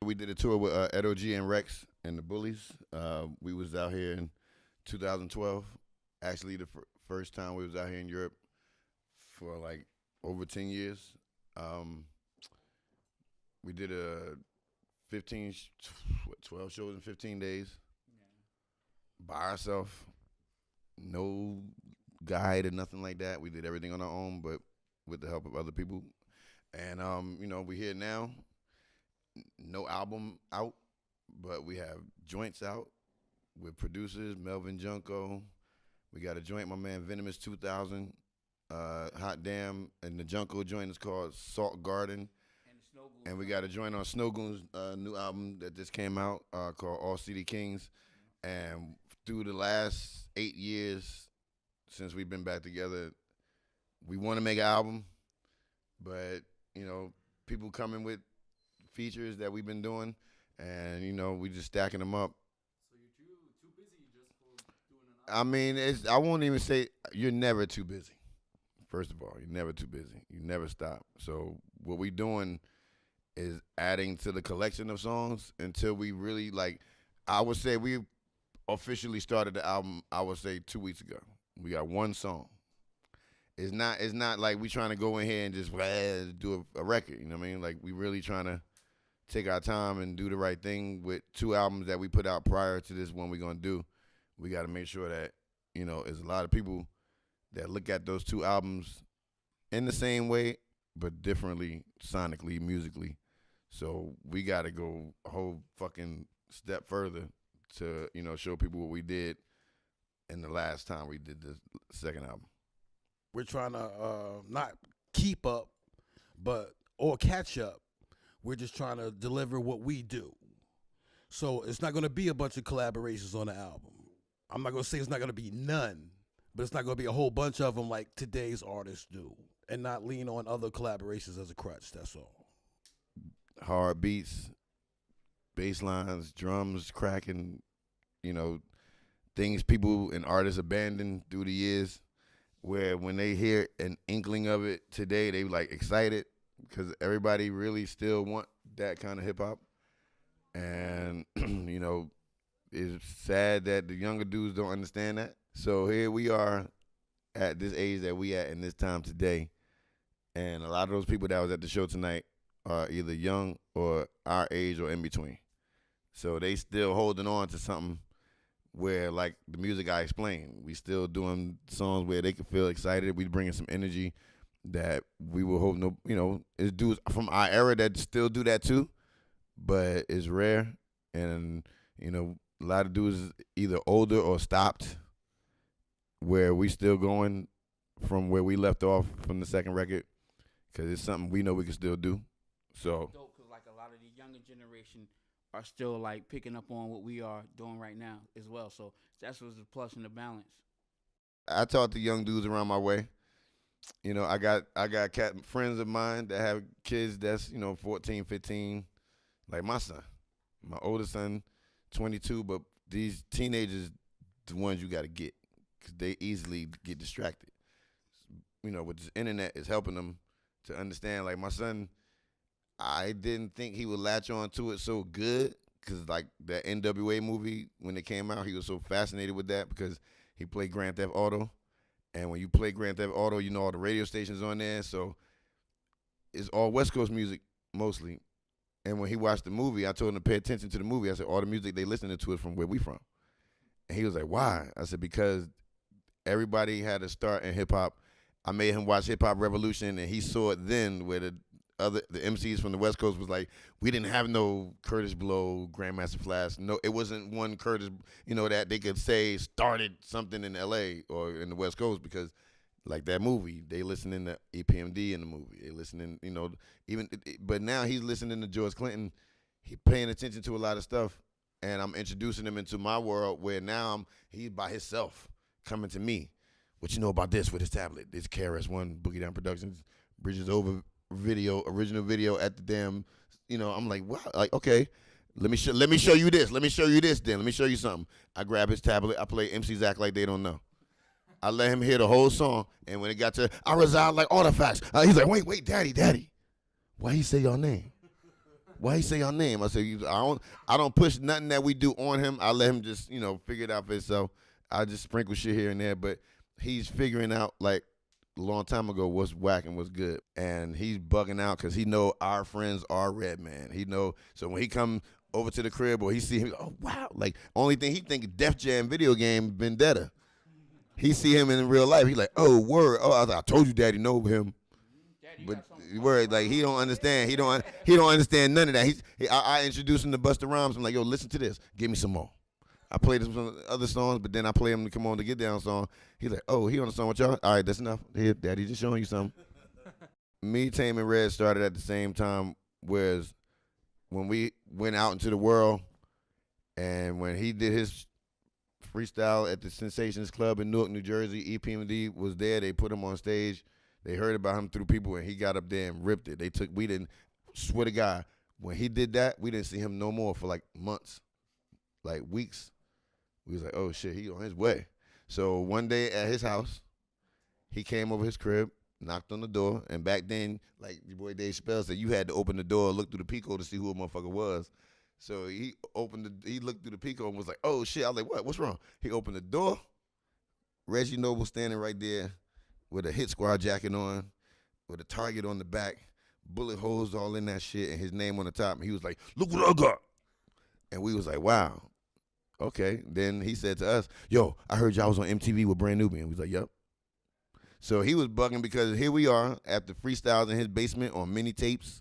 we did a tour with Ed O.G. and Rex and the Bullies. We was out here in 2012. Actually, the first time we was out here in Europe for like over 10 years. We did a 12 shows in 15 days by ourselves. No guide or nothing like that. We did everything on our own, but with the help of other people. And, we here now. No album out, but we have joints out with producers, Melvin Junko. We got a joint, my man Venomous 2000, Hot Damn, and the Junko joint is called Salt Garden. And we got a joint on Snow Goon's new album that just came out called All City Kings. And through the last 8 years since we've been back together, we want to make an album, but, people coming with features that we've been doing, and, we just stacking them up. So you're too busy just for doing an album? I won't even say you're never too busy. First of all, you're never too busy. You never stop. So what we doing is adding to the collection of songs until we really, I would say we officially started the album, 2 weeks ago. We got one song. It's not like we trying to go in here and just do a record, you know what I mean? Like, we really trying to take our time and do the right thing with 2 albums that we put out prior to this one we're going to do. We got to make sure that, there's a lot of people that look at those 2 albums in the same way, but differently, sonically, musically. So we got to go a whole fucking step further to, show people what we did in the last time we did the second album. We're trying to not keep up, or catch up. We're just trying to deliver what we do. So it's not going to be a bunch of collaborations on the album. I'm not going to say it's not going to be none, but it's not going to be a whole bunch of them like today's artists do, and not lean on other collaborations as a crutch. That's all. Hard beats, bass lines, drums cracking, things people and artists abandoned through the years, where when they hear an inkling of it today, they like excited because everybody really still want that kind of hip hop. And, it's sad that the younger dudes don't understand that. So here we are at this age that we at in this time today. And a lot of those people that was at the show tonight are either young or our age or in between. So they still holding on to something where, like the music I explained, we still doing songs where they can feel excited. We bringing some energy that we will hope it's dudes from our era that still do that too, but it's rare. And, a lot of dudes is either older or stopped, where we still going from where we left off from the second record, because it's something we know we can still do. So dope, because like a lot of the younger generation are still like picking up on what we are doing right now as well. So that's what's the plus and the balance. I talk to young dudes around my way. I got friends of mine that have kids that's 14, 15, like my son. My oldest son, 22, but these teenagers, the ones you got to get, because they easily get distracted. With this internet, is helping them to understand. Like my son, I didn't think he would latch on to it so good, because like that NWA movie, when it came out, he was so fascinated with that because he played Grand Theft Auto. And when you play Grand Theft Auto, all the radio stations on there. So it's all West Coast music mostly. And when he watched the movie, I told him to pay attention to the movie. I said, all the music they listening to is from where we from. And he was like, why? I said, because everybody had to start in hip-hop. I made him watch Hip Hop Revolution, and he saw it then where the MCs from the West Coast was like, we didn't have no Curtis Blow, Grandmaster Flash. No, it wasn't one Curtis, that they could say started something in L.A. or in the West Coast, because like that movie, they listening to EPMD in the movie. They listening, but now he's listening to George Clinton. He paying attention to a lot of stuff, and I'm introducing him into my world where now he's by himself coming to me. What you know about this with his tablet? This KRS-One, Boogie Down Productions, Bridges Over video, original video at the damn, I'm like, wow, like, okay, let me show you this. Let me show you this then. Let me show you something. I grab his tablet. I play MC's Act Like They Don't Know. I let him hear the whole song, and when it got to I Reside Like Artifacts, he's like, wait, daddy, why he say your name? Why he say our name? I said, I don't push nothing that we do on him. I let him just, figure it out for himself. I just sprinkle shit here and there, but he's figuring out, like, a long time ago what's whack and what's good. And he's bugging out because he know our friends are Redman. He know, so when he come over to the crib or he see him, oh, wow. Like, only thing he think Def Jam video game Vendetta. He see him in real life. He like, oh, word. Oh, I told you daddy know him. But word, like, he don't understand. He don't understand none of that. I introduced him to Busta Rhymes. I'm like, yo, listen to this. Give me some more. I played some other songs, but then I play him to Come On to Get Down song. He's like, oh, he on the song with y'all? All right, that's enough. Here, daddy just showing you something. Me, Tame, and Red started at the same time, whereas when we went out into the world and when he did his freestyle at the Sensations Club in Newark, New Jersey, EPMD was there. They put him on stage. They heard about him through people, and he got up there and ripped it. We didn't, swear to God, when he did that, we didn't see him no more for like months, like weeks. We was like, oh shit, he on his way. So one day at his house, he came over his crib, knocked on the door, and back then, like your boy Dave Chappelle said, you had to open the door, look through the peephole to see who a motherfucker was. So he looked through the peephole and was like, oh shit. I was like, what? What's wrong? He opened the door. Reggie Noble standing right there with a Hit Squad jacket on, with a target on the back, bullet holes all in that shit, and his name on the top. And he was like, look what I got. And we was like, wow. Okay. Then he said to us, yo, I heard y'all was on MTV with Brand Nubian. We was like, yep. So he was bugging because here we are after freestyles in his basement on mini tapes,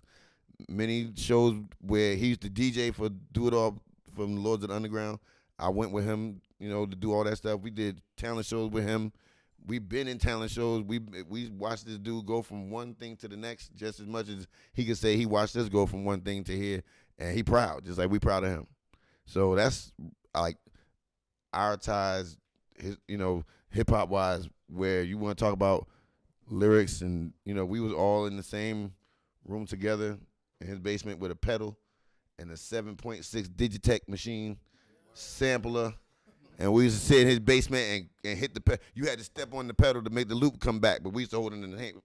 many shows where he used to DJ for Do It All from Lords of the Underground. I went with him, to do all that stuff. We did talent shows with him. We've been in talent shows. We watched this dude go from one thing to the next just as much as he could say he watched us go from one thing to here, and he proud, just like we proud of him. So that's like our ties, hip hop wise, where you want to talk about lyrics, and we was all in the same room together in his basement with a pedal and a 7.6 Digitech machine sampler. And we used to sit in his basement and hit the pedal. You had to step on the pedal to make the loop come back, but we used to hold it in the hand.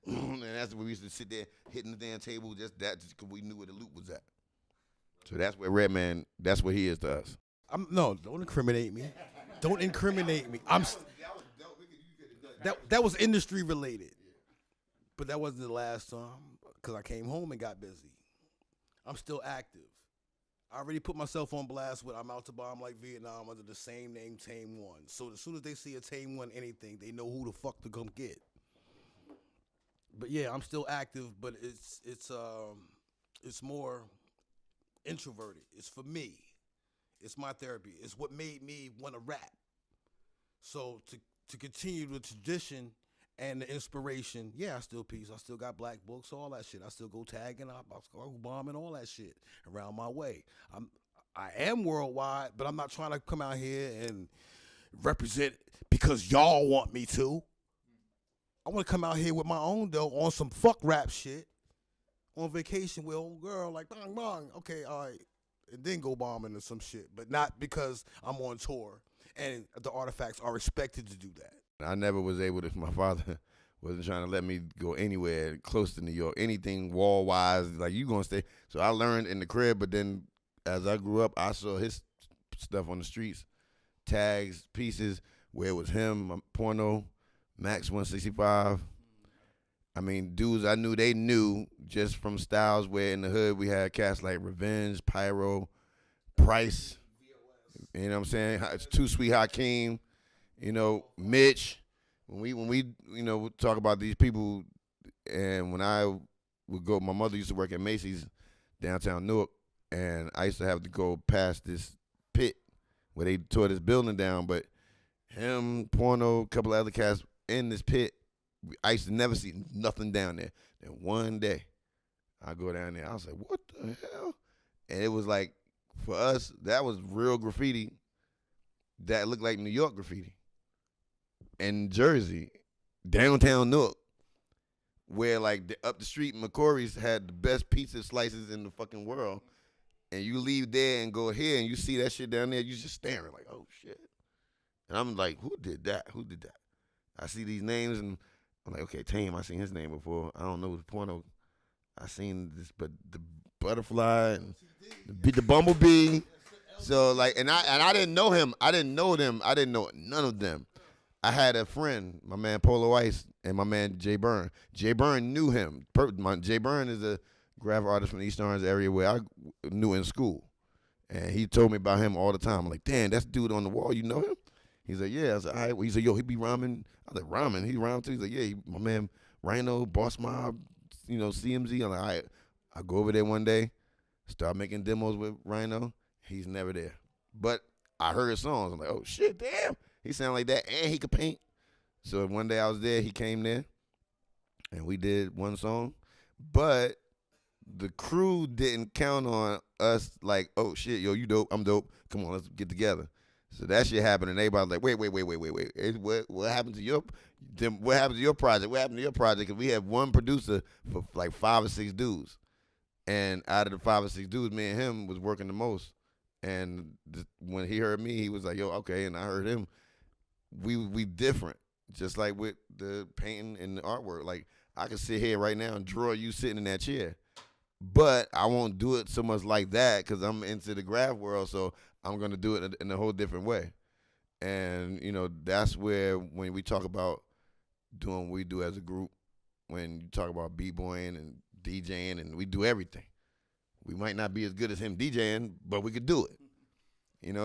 And that's where we used to sit there hitting the damn table just because we knew where the loop was at. So that's where Redman, that's what he is to us. No, don't incriminate me. Don't incriminate me. That was industry related. But that wasn't the last time because I came home and got busy. I'm still active. I already put myself on blast with I'm out to bomb like Vietnam under the same name, Tame-One. So as soon as they see a Tame-One anything, they know who the fuck to come get. But yeah, I'm still active, but it's more introverted. It's for me. It's my therapy. It's what made me want to rap. So to continue the tradition and the inspiration, yeah, I still peace. I still got black books, all that shit. I still go tagging, I go bombing, all that shit around my way. I am worldwide, but I'm not trying to come out here and represent because y'all want me to. I want to come out here with my own dough on some fuck rap shit, on vacation with old girl, like bang bang, okay, all right, and then go bombing or some shit, but not because I'm on tour and the artifacts are expected to do that. I never was able to, my father wasn't trying to let me go anywhere close to New York, anything wall-wise, like you gonna stay. So I learned in the crib, but then as I grew up, I saw his stuff on the streets, tags, pieces, where it was him, Porno, Max 165. I mean, dudes I knew, they knew just from styles where in the hood we had cats like Revenge, Pyro, Price, you know what I'm saying? It's Too Sweet Hakeem. Mitch, when we would talk about these people, and when I would go, my mother used to work at Macy's downtown Newark, and I used to have to go past this pit where they tore this building down, but him, Porno, a couple of other cats in this pit, I used to never see nothing down there. And one day, I go down there, I was like, what the hell? And it was like, for us, that was real graffiti that looked like New York graffiti. In Jersey, downtown Newark, where like up the street, McCory's had the best pizza slices in the fucking world, and you leave there and go here and you see that shit down there, you just staring like, oh shit. And I'm like, who did that? Who did that? I see these names and I'm like, okay, Tame, I seen his name before. I don't know the Porno. I seen this, but the butterfly and the bumblebee. So like, and I didn't know him. I didn't know them. I didn't know none of them. I had a friend, my man Polo Ice, and my man Jay Byrne. Jay Byrne knew him. Jay Byrne is a graphic artist from the East Orange area where I knew in school. And he told me about him all the time. I'm like, damn, that's the dude on the wall. You know him? He's like, yeah. I was like, all right. Well, he said, yo, he be rhyming. I was like, rhyming? He rhymed too? He's like, yeah, my man Rhino, Boss Mob, CMZ. I'm like, all right. I go over there one day, start making demos with Rhino. He's never there. But I heard his songs. I'm like, oh, shit, damn. He sound like that, and he could paint. So one day I was there. He came there, and we did one song. But the crew didn't count on us like, oh, shit, yo, you dope, I'm dope. Come on, let's get together. So that shit happened, and everybody was like, wait. What happened to your project? What happened to your project? Because we had one producer for like 5 or 6 dudes. And out of the 5 or 6 dudes, me and him was working the most. And when he heard me, he was like, yo, okay. And I heard him. We different, just like with the painting and the artwork. Like, I can sit here right now and draw you sitting in that chair. But I won't do it so much like that because I'm into the graph world, so I'm going to do it in a whole different way. And, that's where when we talk about doing what we do as a group, when you talk about b-boying and DJing, and we do everything. We might not be as good as him DJing, but we could do it.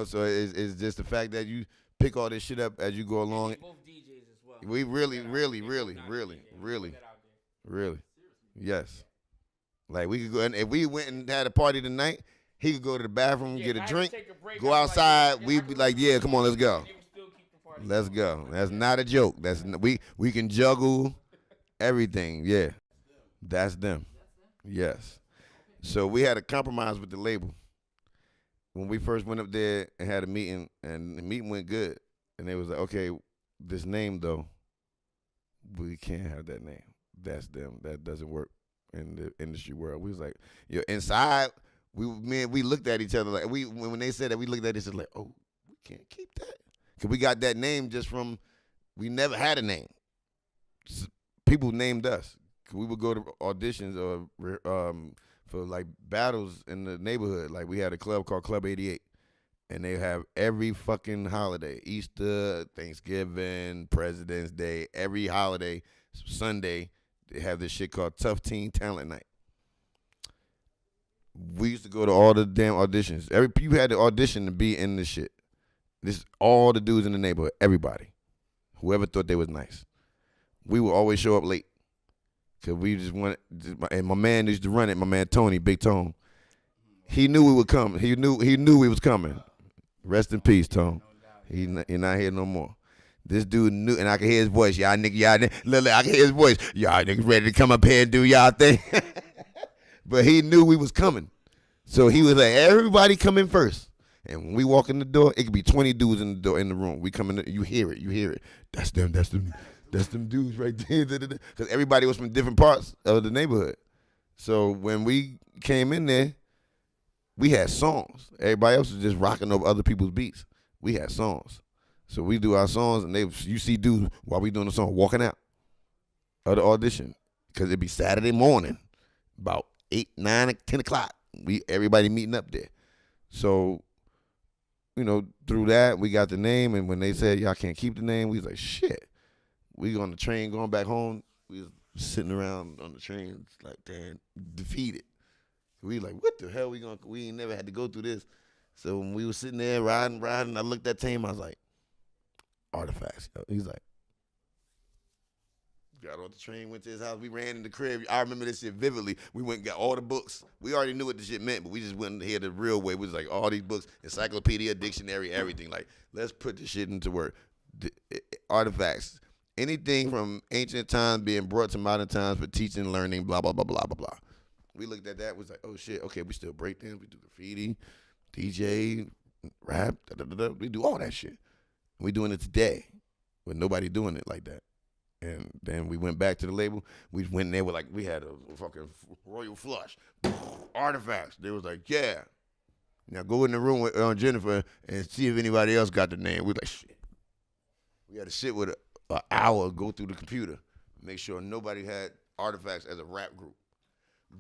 So it's just the fact that you pick all this shit up as you go along. And both DJs as well. We really, yes. Like, we could go, and if we went and had a party tonight, he could go to the bathroom, get a drink, go outside. We'd be like, yeah, come on, let's go. Let's go. That's not a joke. We can juggle everything. Yeah, that's them. Yes. So we had a compromise with the label. When we first went up there and had a meeting, and the meeting went good, and they was like, okay, this name, though, we can't have that name. That's them. That doesn't work in the industry world. We was like, inside, we looked at each other like, when they said that, we looked at each other like, oh, we can't keep that. Because we got that name just from, we never had a name. People named us. We would go to auditions or for like battles in the neighborhood. Like, we had a club called Club 88, and they have every fucking holiday, Easter, Thanksgiving, President's Day, every holiday, Sunday, they have this shit called Tough Teen Talent Night. We used to go to all the damn auditions. You had to audition to be in this shit. This is all the dudes in the neighborhood, everybody, whoever thought they was nice. We would always show up late. Cause we just wanted, and my man used to run it. My man Tony, Big Tone, he knew we would come. He knew we was coming. Rest in peace, Tone. He's not here no more. This dude knew, and I can hear his voice. Y'all niggas, look, I can hear his voice. Y'all niggas ready to come up here and do y'all thing. But he knew we was coming, so he was like, everybody come in first. And when we walk in the door, it could be 20 dudes in the door in the room. We come in, you hear it. That's them. That's them dudes right there. Because everybody was from different parts of the neighborhood. So when we came in there, we had songs. Everybody else was just rocking over other people's beats. We had songs. So we do our songs, and you see dudes while we doing the song walking out of the audition. Because it'd be Saturday morning, about 8, 9, 10 o'clock. Everybody meeting up there. So, through that, we got the name. And when they said, y'all can't keep the name, we was like, shit. We on the train going back home. We was sitting around on the train like, damn, defeated. We like, what the hell we ain't never had to go through this. So when we was sitting there riding, I looked at Tame, I was like, Artifacts. He's like, got on the train, went to his house. We ran in the crib. I remember this shit vividly. We went and got all the books. We already knew what the shit meant, but we just went here the real way. We was like, all these books, encyclopedia, dictionary, everything. Like, let's put this shit into work. Artifacts. Anything from ancient times being brought to modern times for teaching, learning, blah, blah, blah, blah, blah, blah. We looked at that, was like, oh shit, okay, we still break dance, we do graffiti, DJ, rap, we do all that shit. We doing it today, with nobody doing it like that. And then we went back to the label. We went in there with we had a fucking royal flush. Artifacts. They was like, yeah. Now go in the room with Jennifer and see if anybody else got the name. We like, shit. We had to sit with an hour, go through the computer, make sure nobody had Artifacts as a rap group.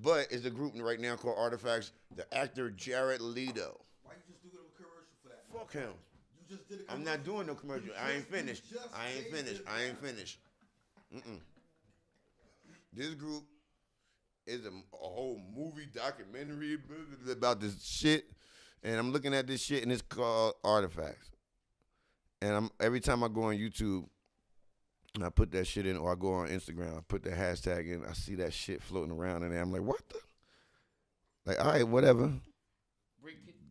But it's a group right now called Artifacts. The actor Jared Leto. Why you just do a commercial for that? Fuck him. You just did a I'm not doing no commercial. I ain't finished. I ain't finished. This group is a whole movie documentary about this shit. And I'm looking at this shit, and it's called Artifacts. And every time I go on YouTube, and I put that shit in, or I go on Instagram, I put the hashtag in, I see that shit floating around in there. I'm like, what the? Like, all right, whatever.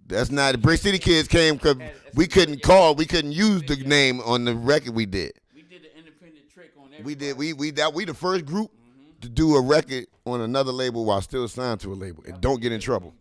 That's not, Brick City Kids came because we couldn't use the name on the record we did. We did the independent trick on everybody. We the first group to do a record on another label while still signed to a label and don't get in trouble.